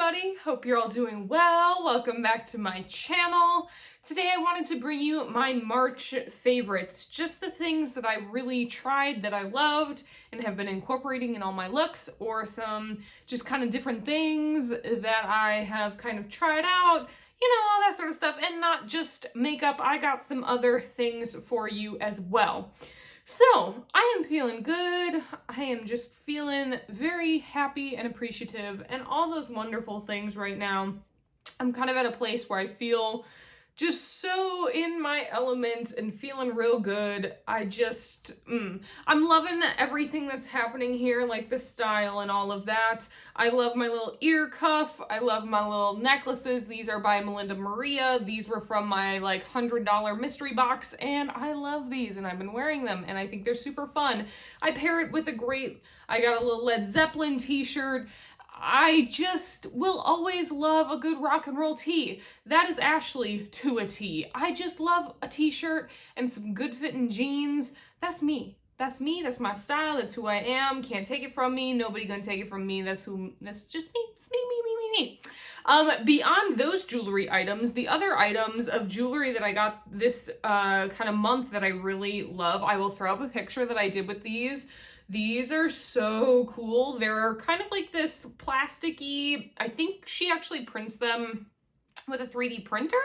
everybody, hope you're all doing well. Welcome back to my channel. Today I wanted to bring you my March favorites, just the things that I really tried that I loved and have been incorporating in all my looks, or some just kind of different things that I have kind of tried out, you know, all that sort of stuff, and not just makeup. I got some other things for you as well. So, I am feeling good. I am just feeling very happy and appreciative and all those wonderful things right now. I'm kind of at a place where I feel just so in my element and feeling real good. I just, I'm loving everything that's happening here, like the style and all of that. I love my little ear cuff. I love my little necklaces. These are by Melinda Maria. These were from my like $100 mystery box, and I love these, and I've been wearing them, and I think they're super fun. I pair it with I got a little Led Zeppelin t-shirt. I just will always love a good rock and roll tee. That is Ashley to a tee. I just love a t-shirt and some good fitting jeans. That's me. That's me. That's my style. That's who I am. Can't take it from me. Nobody gonna take it from me. That's just me. It's me. Beyond those jewelry items, the other items of jewelry that I got this kind of month that I really love, I will throw up a picture that I did with these. These are so cool. They're kind of like this plasticky, I think she actually prints them with a 3D printer.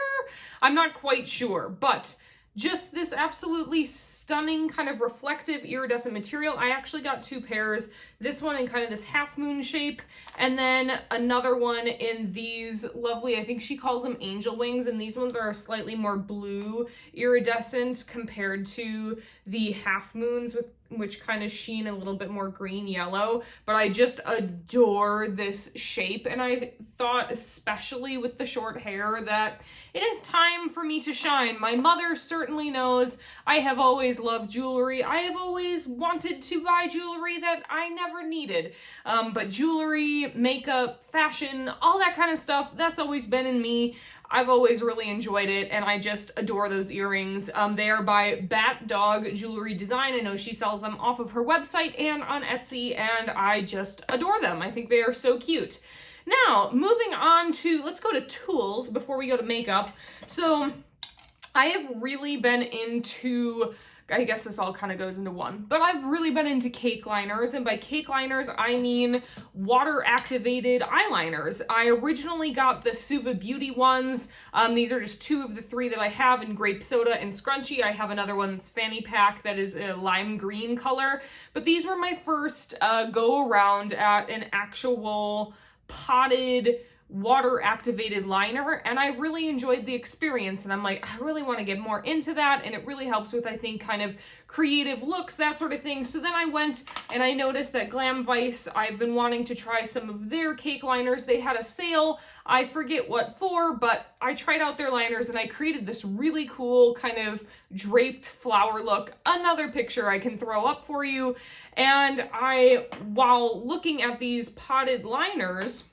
I'm not quite sure, but just this absolutely stunning kind of reflective iridescent material. I actually got two pairs, this one in kind of this half moon shape, and then another one in these lovely, I think she calls them angel wings, and these ones are slightly more blue iridescent compared to the half moons, which kind of sheen a little bit more green yellow. But I just adore this shape, and I thought, especially with the short hair, that it is time for me to shine. My mother certainly knows I have always loved jewelry. I have always wanted to buy jewelry that I never needed. But jewelry, makeup, fashion, all that kind of stuff, that's always been in me. I've always really enjoyed it, and I just adore those earrings. They are by Bat Dog Jewelry Design. I know she sells them off of her website and on Etsy, and I just adore them. I think they are so cute. Now, moving on to, let's go to tools before we go to makeup. So, I have really been into, I guess this all kind of goes into one, but I've really been into cake liners, and by cake liners, I mean water-activated eyeliners. I originally got the Suva Beauty ones. These are just two of the three that I have in grape soda and scrunchy. I have another one that's fanny pack that is a lime green color, but these were my first go-around at an actual potted water-activated liner, and I really enjoyed the experience, and I'm like, I really want to get more into that, and it really helps with, I think, kind of creative looks, that sort of thing. So then I went and I noticed that Glam Vice, I've been wanting to try some of their cake liners. They had a sale, I forget what for, but I tried out their liners and I created this really cool kind of draped flower look. Another picture I can throw up for you. And while looking at these potted liners,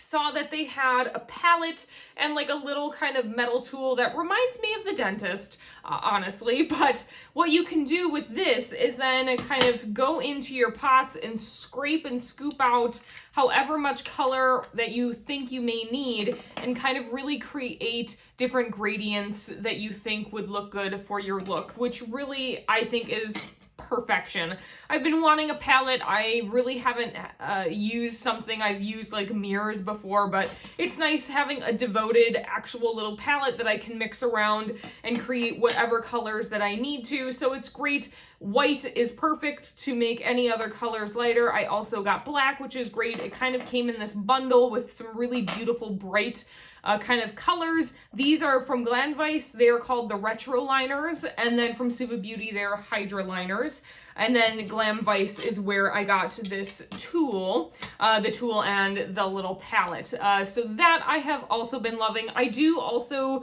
saw that they had a palette and like a little kind of metal tool that reminds me of the dentist, honestly. But what you can do with this is then kind of go into your pots and scrape and scoop out however much color that you think you may need, and kind of really create different gradients that you think would look good for your look, which really I think is perfection. I've been wanting a palette. I really haven't used something. I've used like mirrors before, but it's nice having a devoted actual little palette that I can mix around and create whatever colors that I need to. So it's great. White is perfect to make any other colors lighter. I also got black, which is great. It kind of came in this bundle with some really beautiful bright kind of colors. These are from Glam Vice. They're called the Retro Liners. And then from Suva Beauty, they're Hydra Liners. And then Glam Vice is where I got this tool, the tool and the little palette. So that I have also been loving. I do also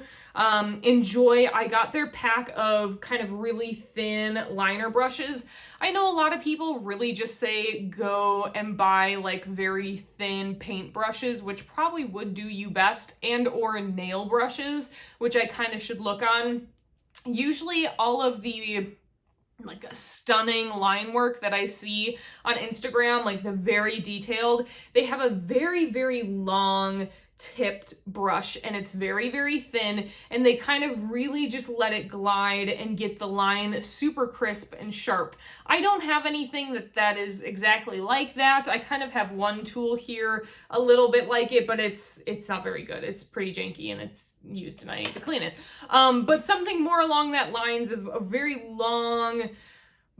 enjoy, I got their pack of kind of really thin liner brushes. I know a lot of people really just say go and buy like very thin paint brushes, which probably would do you best, and or nail brushes, which I kind of should look on. Usually all of the like a stunning line work that I see on Instagram, like the very detailed. They have a very, very long tipped brush and it's very, very thin, and they kind of really just let it glide and get the line super crisp and sharp. I don't have anything that is exactly like that. I kind of have one tool here a little bit like it, but it's not very good. It's pretty janky and it's used and I need to clean it. But something more along that lines of a very long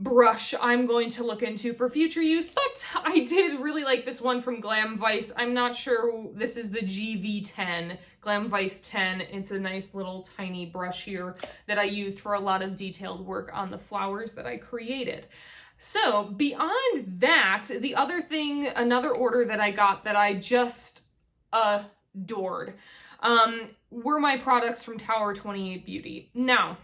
brush I'm going to look into for future use, but I did really like this one from Glam Vice. I'm not sure, this is the GV10, Glam Vice 10. It's a nice little tiny brush here that I used for a lot of detailed work on the flowers that I created. So beyond that, the other thing, another order that I got that I just adored, were my products from Tower 28 Beauty. Now,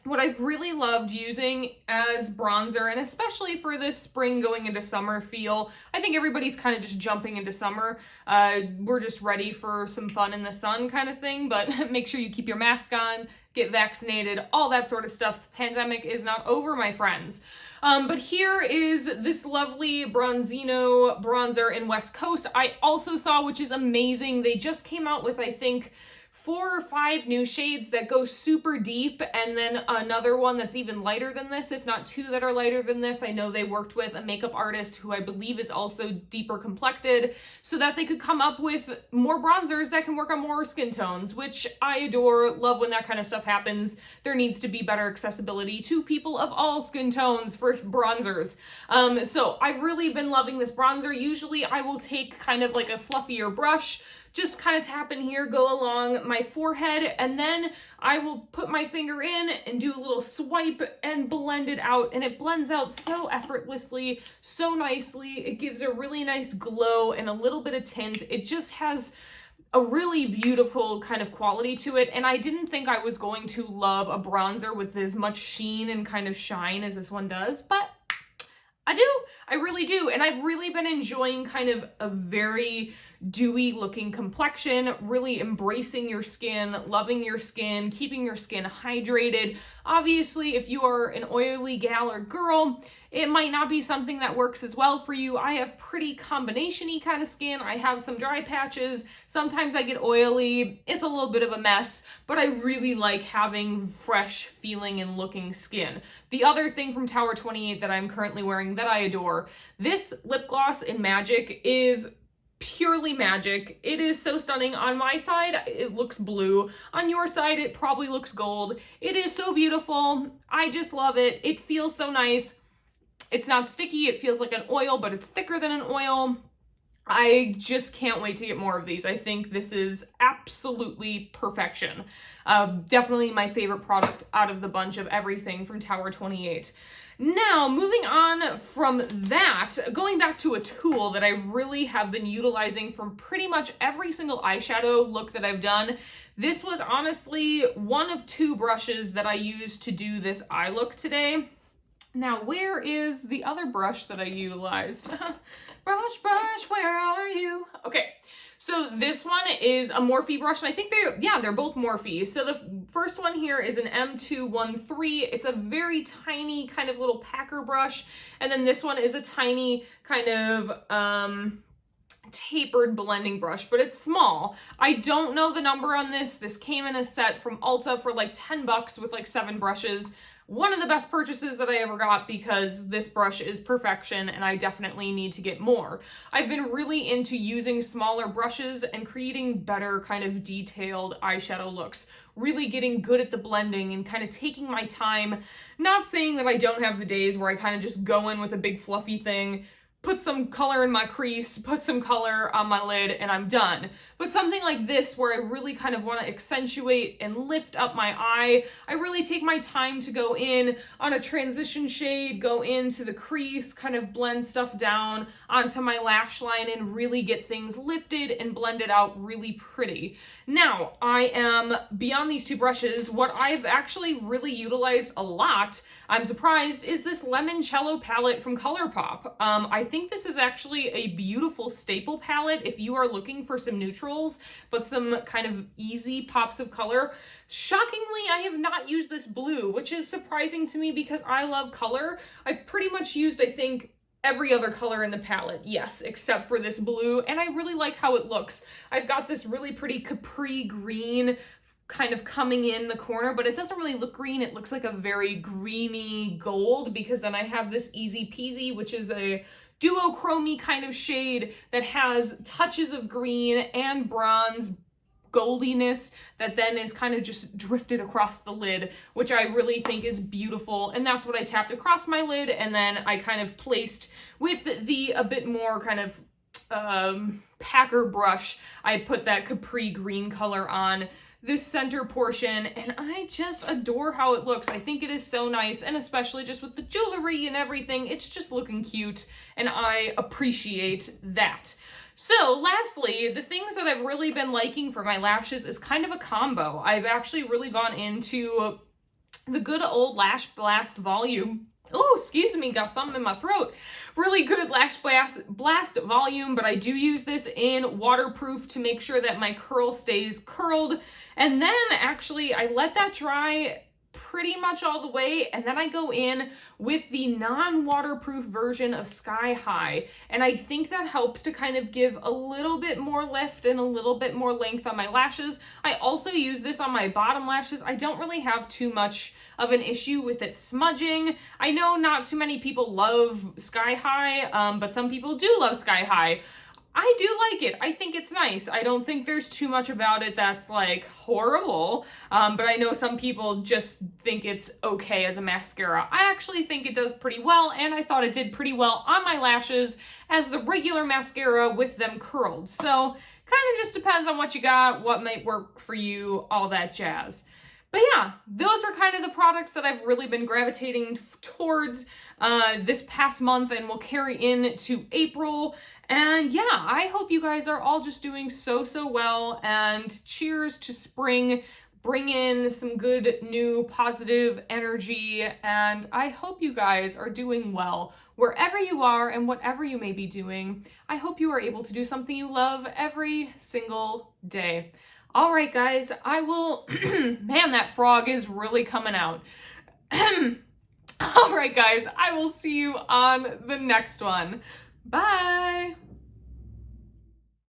what I've really loved using as bronzer, and especially for this spring going into summer feel, I think everybody's kind of just jumping into summer. We're just ready for some fun in the sun kind of thing, but make sure you keep your mask on, get vaccinated, all that sort of stuff. The pandemic is not over, my friends. But here is this lovely Bronzino bronzer in West Coast. I also saw, which is amazing, they just came out with, I think, 4 or 5 new shades that go super deep, and then another one that's even lighter than this, if not 2 that are lighter than this. I know they worked with a makeup artist who I believe is also deeper complected so that they could come up with more bronzers that can work on more skin tones, which I adore. Love when that kind of stuff happens. There needs to be better accessibility to people of all skin tones for bronzers. So I've really been loving this bronzer. Usually I will take kind of like a fluffier brush, just kind of tap in here, go along my forehead, and then I will put my finger in and do a little swipe and blend it out, and it blends out so effortlessly, so nicely. It gives a really nice glow and a little bit of tint. It just has a really beautiful kind of quality to it, and I didn't think I was going to love a bronzer with as much sheen and kind of shine as this one does, but I do. I really do. And I've really been enjoying kind of a very dewy looking complexion, really embracing your skin, loving your skin, keeping your skin hydrated. Obviously, if you are an oily gal or girl, it might not be something that works as well for you. I have pretty combination-y kind of skin. I have some dry patches. Sometimes I get oily. It's a little bit of a mess, but I really like having fresh feeling and looking skin. The other thing from Tower 28 that I'm currently wearing that I adore, this lip gloss in Magic is purely magic. It is so stunning. On my side, it looks blue. On your side, it probably looks gold. It is so beautiful. I just love it. It feels so nice. It's not sticky. It feels like an oil, but it's thicker than an oil. I just can't wait to get more of these. I think this is absolutely perfection. Definitely my favorite product out of the bunch of everything from Tower 28. Now, moving on from that, going back to a tool that I really have been utilizing from pretty much every single eyeshadow look that I've done. This was honestly one of 2 brushes that I used to do this eye look today. Now, where is the other brush that I utilized? Brush, where are you? Okay, so this one is a Morphe brush, and I think they're both Morphe. So the first one here is an M213. It's a very tiny kind of little packer brush, and then this one is a tiny kind of tapered blending brush, but it's small. I don't know the number on this. This came in a set from Ulta for like 10 bucks with like 7 brushes. One of the best purchases that I ever got because this brush is perfection and I definitely need to get more. I've been really into using smaller brushes and creating better kind of detailed eyeshadow looks. Really getting good at the blending and kind of taking my time. Not saying that I don't have the days where I kind of just go in with a big fluffy thing, put some color in my crease, put some color on my lid, and I'm done. But something like this where I really kind of want to accentuate and lift up my eye, I really take my time to go in on a transition shade, go into the crease, kind of blend stuff down onto my lash line and really get things lifted and blended out really pretty. Now, I am beyond these 2 brushes. What I've actually really utilized a lot, I'm surprised, is this Limoncello palette from ColourPop. I think this is actually a beautiful staple palette if you are looking for some neutrals, but some kind of easy pops of color. Shockingly, I have not used this blue, which is surprising to me because I love color. I've pretty much used, I think, every other color in the palette, yes, except for this blue, and I really like how it looks. I've got this really pretty capri green kind of coming in the corner, but it doesn't really look green. It looks like a very greeny gold, because then I have this Easy Peasy, which is a duochrome kind of shade that has touches of green and bronze goldiness that then is kind of just drifted across the lid, which I really think is beautiful. And that's what I tapped across my lid, and then I kind of placed with the a bit more kind of packer brush. I put that capri green color on this center portion, and I just adore how it looks. I think it is so nice, and especially just with the jewelry and everything, it's just looking cute, and I appreciate that. So lastly, the things that I've really been liking for my lashes is kind of a combo. I've actually really gone into the good old Lash Blast Volume. Oh, excuse me, got something in my throat. Really good Lash Blast Volume, but I do use this in waterproof to make sure that my curl stays curled. And then actually I let that dry pretty much all the way, and then I go in with the non-waterproof version of Sky High, and I think that helps to kind of give a little bit more lift and a little bit more length on my lashes. I also use this on my bottom lashes. I don't really have too much of an issue with it smudging. I know not too many people love Sky High, but some people do love Sky High. I do like it. I think it's nice. I don't think there's too much about it that's like horrible, but I know some people just think it's okay as a mascara. I actually think it does pretty well, and I thought it did pretty well on my lashes as the regular mascara with them curled. So kind of just depends on what you got, what might work for you, all that jazz. But yeah, those are kind of the products that I've really been gravitating towards this past month and will carry into April. And yeah, I hope you guys are all just doing so well, and cheers to spring. Bring in some good new positive energy, and I hope you guys are doing well wherever you are and whatever you may be doing. I hope you are able to do something you love every single day. All right, guys, I will, man, that frog is really coming out. All right, guys, I will see you on the next one. Bye.